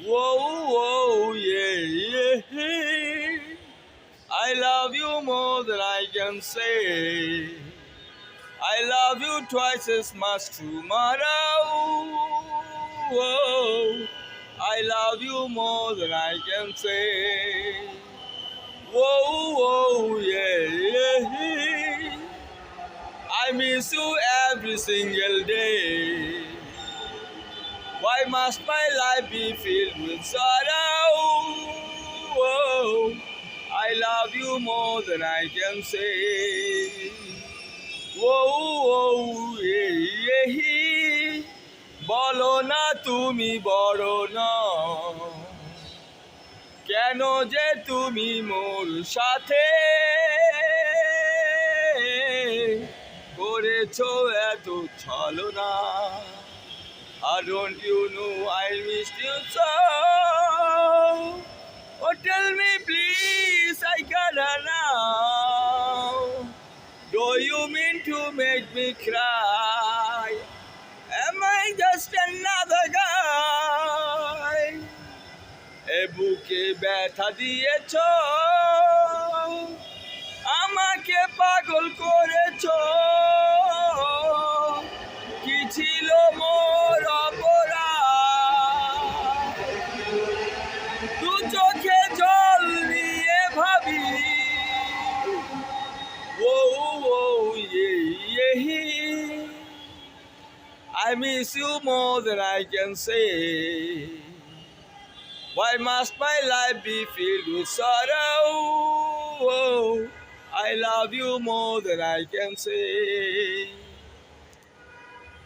Whoa, whoa, yeah, yeah. I love you more than I can say. I love you twice as much tomorrow. Whoa, I love you more than I can say. Whoa, whoa, yeah, yeah. I miss you every single day. Why must my life be filled with sorrow? Whoa, I love you more than I can say. Whoa, yeah, yeah. বলো না তুমি বড় না, কেন যে তুমি মোর সাথে করেছো এত ছলনা। Don't you know I miss you so? Oh, tell me please, I gotta know. Do you mean to make me cry? Am I just another guy? এ বুকে ব্যথা দিয়েছো, আমাকে পাগল করেছো। কি ছিল মোর অপরাধ? দু চোখে জল নিয়ে ভাবি। ও ও I miss you more than I can say. Why must my life be filled with sorrow? I love you more than I can say.